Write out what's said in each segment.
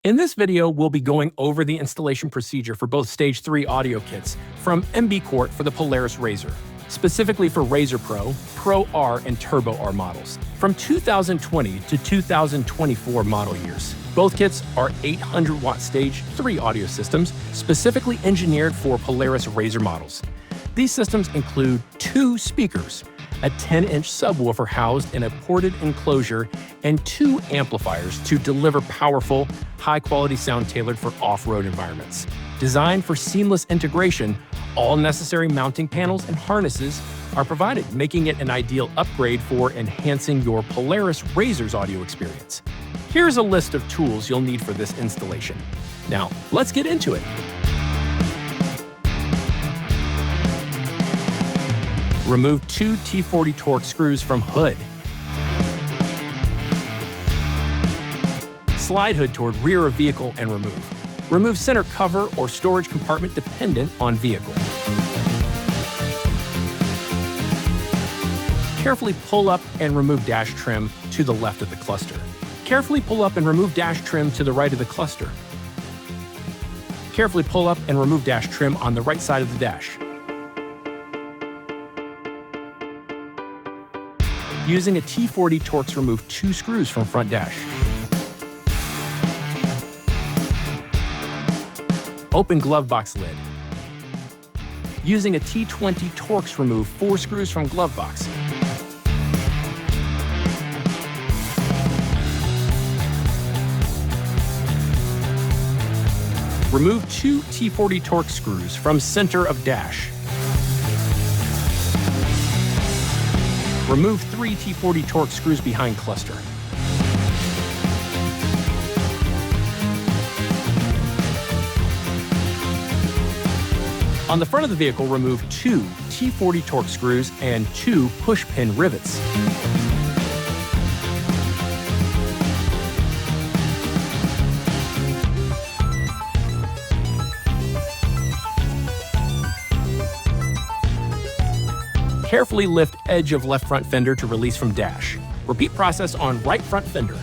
In this video, we'll be going over the installation procedure for both Stage 3 audio kits from MBQRP for the Polaris RZR, specifically for RZR Pro, Pro R, and Turbo R models, from 2020 to 2024 model years. Both kits are 800-watt Stage 3 audio systems, specifically engineered for Polaris RZR models. These systems include 2 speakers, a 10-inch subwoofer housed in a ported enclosure, and 2 amplifiers to deliver powerful, high-quality sound tailored for off-road environments. Designed for seamless integration, all necessary mounting panels and harnesses are provided, making it an ideal upgrade for enhancing your Polaris RZR's audio experience. Here's a list of tools you'll need for this installation. Now, let's get into it. Remove 2 T40 Torx screws from hood. Slide hood toward rear of vehicle and remove. Remove center cover or storage compartment dependent on vehicle. Carefully pull up and remove dash trim to the left of the cluster. Carefully pull up and remove dash trim to the right of the cluster. Carefully pull up and remove dash trim on the right side of the dash. Using a T40 Torx, remove 2 screws from front dash. Open glove box lid. Using a T20 Torx, remove 4 screws from glove box. Remove 2 T40 Torx screws from center of dash. Remove 3 T40 Torx screws behind cluster. On the front of the vehicle, remove 2 T40 Torx screws and 2 push pin rivets. Carefully lift edge of left front fender to release from dash. Repeat process on right front fender.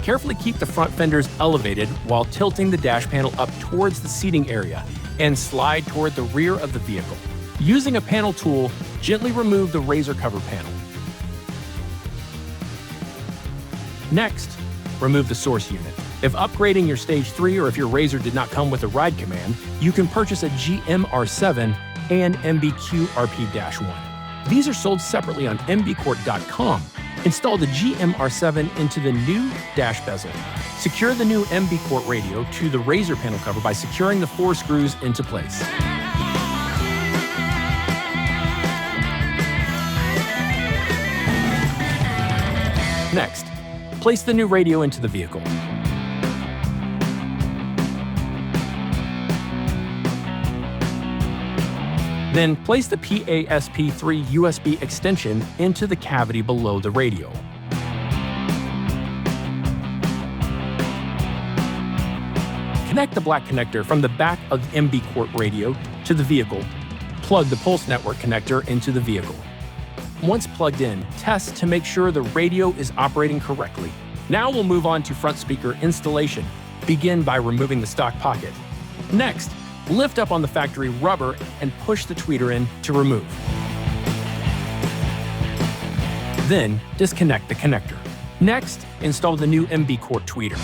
Carefully keep the front fenders elevated while tilting the dash panel up towards the seating area and slide toward the rear of the vehicle. Using a panel tool, gently remove the RZR cover panel. Next, remove the source unit. If upgrading your Stage 3 or if your RZR did not come with a ride command, you can purchase a GMR7 and MBQRP-1. These are sold separately on mbqrt.com. Install the GMR7 into the new dash bezel. Secure the new MBQRT radio to the RZR panel cover by securing the 4 screws into place. Next, place the new radio into the vehicle. Then place the PASP3 USB extension into the cavity below the radio. Connect the black connector from the back of the MBQRT radio to the vehicle. Plug the pulse network connector into the vehicle. Once plugged in, test to make sure the radio is operating correctly. Now we'll move on to front speaker installation. Begin by removing the stock pocket. Next, lift up on the factory rubber and push the tweeter in to remove. Then, disconnect the connector. Next, install the new MBQRT tweeter.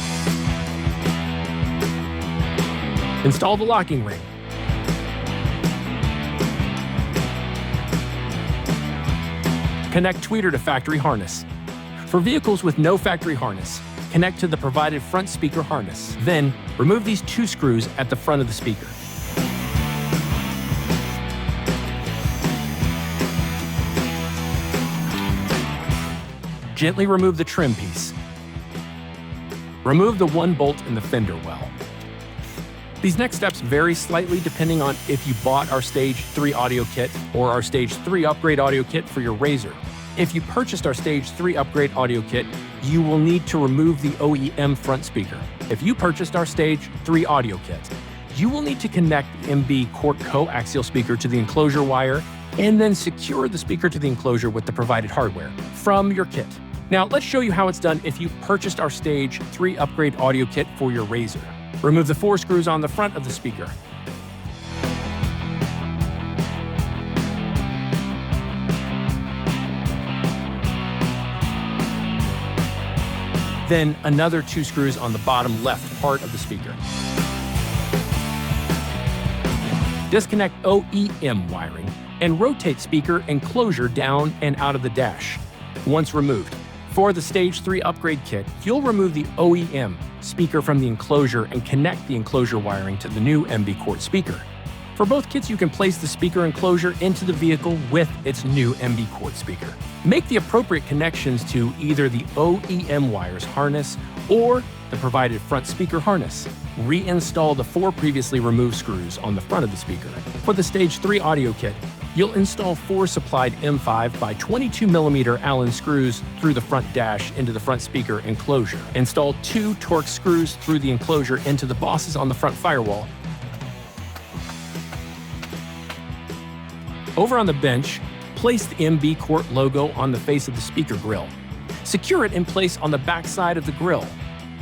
Install the locking ring. Connect tweeter to factory harness. For vehicles with no factory harness, connect to the provided front speaker harness. Then, remove these 2 screws at the front of the speaker. Gently remove the trim piece. Remove the 1 bolt in the fender well. These next steps vary slightly depending on if you bought our Stage 3 audio kit or our Stage 3 upgrade audio kit for your RZR. If you purchased our Stage 3 upgrade audio kit, you will need to remove the OEM front speaker. If you purchased our Stage 3 audio kit, you will need to connect the MBQRT coaxial speaker to the enclosure wire and then secure the speaker to the enclosure with the provided hardware from your kit. Now let's show you how it's done if you've purchased our Stage 3 upgrade audio kit for your RZR. Remove the 4 screws on the front of the speaker. Then another 2 screws on the bottom left part of the speaker. Disconnect OEM wiring and rotate speaker enclosure down and out of the dash. Once removed, for the Stage 3 upgrade kit, you'll remove the OEM speaker from the enclosure and connect the enclosure wiring to the new MBQRP speaker. For both kits, you can place the speaker enclosure into the vehicle with its new MBQRP speaker. Make the appropriate connections to either the OEM wires harness or the provided front speaker harness. Reinstall the 4 previously removed screws on the front of the speaker. For the Stage 3 audio kit, you'll install 4 supplied M5 by 22mm Allen screws through the front dash into the front speaker enclosure. Install 2 Torx screws through the enclosure into the bosses on the front firewall. Over on the bench, place the MBQRP logo on the face of the speaker grille. Secure it in place on the back side of the grille.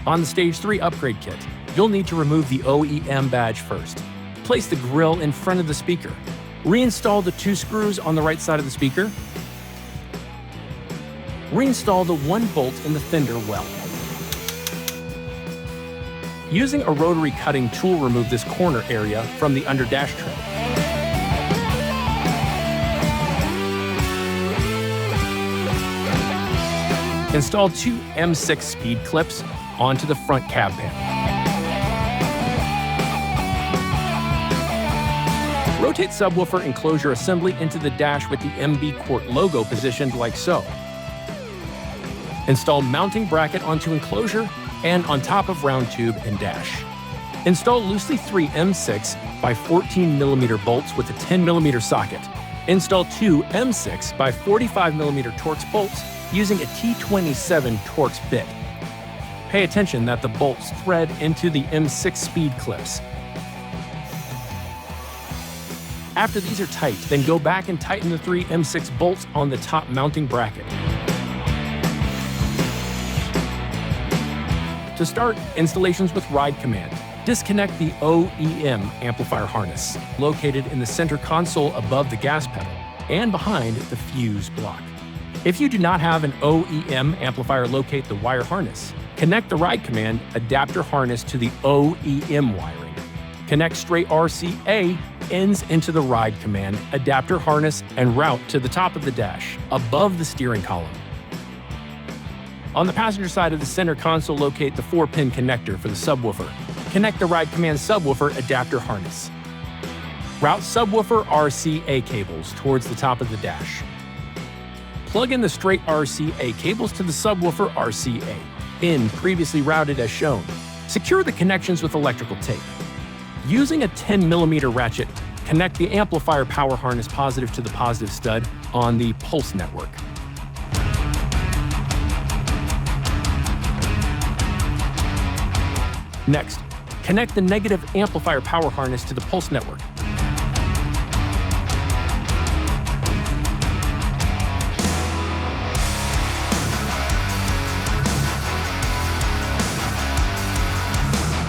On the Stage 3 upgrade kit, you'll need to remove the OEM badge first. Place the grille in front of the speaker. Reinstall the 2 screws on the right side of the speaker. Reinstall the 1 bolt in the fender well. Using a rotary cutting tool, remove this corner area from the under dash trim. Install 2 M6 speed clips onto the front cab panel. Rotate subwoofer enclosure assembly into the dash with the MBQRP logo positioned like so. Install mounting bracket onto enclosure and on top of round tube and dash. Install loosely 3 M6 by 14mm bolts with a 10mm socket. Install 2 M6 by 45mm Torx bolts using a T27 Torx bit. Pay attention that the bolts thread into the M6 speed clips. After these are tight, then go back and tighten the 3 M6 bolts on the top mounting bracket. To start installations with ride command, disconnect the OEM amplifier harness, located in the center console above the gas pedal and behind the fuse block. If you do not have an OEM amplifier locate the wire harness, connect the ride command adapter harness to the OEM wiring. Connect straight RCA ends into the ride command adapter harness and route to the top of the dash, above the steering column. On the passenger side of the center console, locate the 4-pin connector for the subwoofer. Connect the ride command subwoofer adapter harness. Route subwoofer RCA cables towards the top of the dash. Plug in the straight RCA cables to the subwoofer RCA, in previously routed as shown. Secure the connections with electrical tape. Using a 10mm ratchet, connect the amplifier power harness positive to the positive stud on the pulse network. Next, connect the negative amplifier power harness to the pulse network.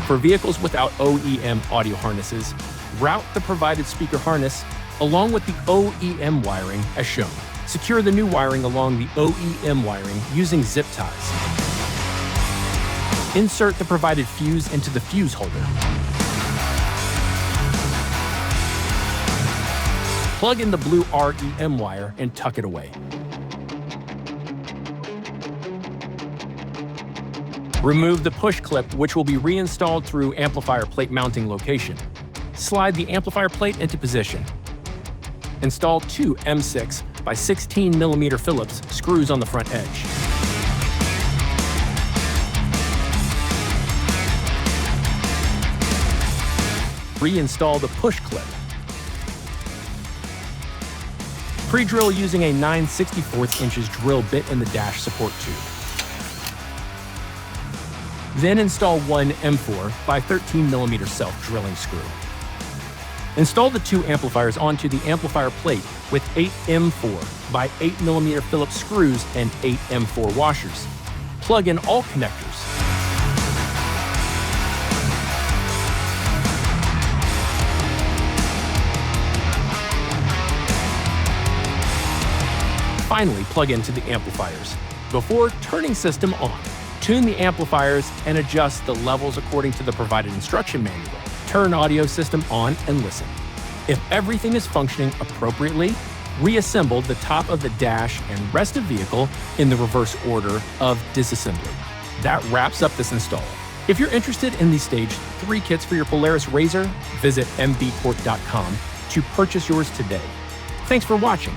For vehicles without OEM audio harnesses, route the provided speaker harness along with the OEM wiring as shown. Secure the new wiring along the OEM wiring using zip ties. Insert the provided fuse into the fuse holder. Plug in the blue REM wire and tuck it away. Remove the push clip, which will be reinstalled through amplifier plate mounting location. Slide the amplifier plate into position. Install 2 M6 by 16mm Phillips screws on the front edge. Reinstall the push clip. Pre-drill using a 9/64 inches drill bit in the dash support tube. Then install 1 M4 by 13mm self-drilling screw. Install the 2 amplifiers onto the amplifier plate with 8 M4 by 8mm Phillips screws and 8 M4 washers. Plug in all connectors. Finally, plug into the amplifiers. Before turning system on, tune the amplifiers and adjust the levels according to the provided instruction manual. Turn audio system on and listen. If everything is functioning appropriately, reassemble the top of the dash and rest of vehicle in the reverse order of disassembly. That wraps up this install. If you're interested in the Stage 3 kits for your Polaris RZR, visit mbcorp.com to purchase yours today. Thanks for watching.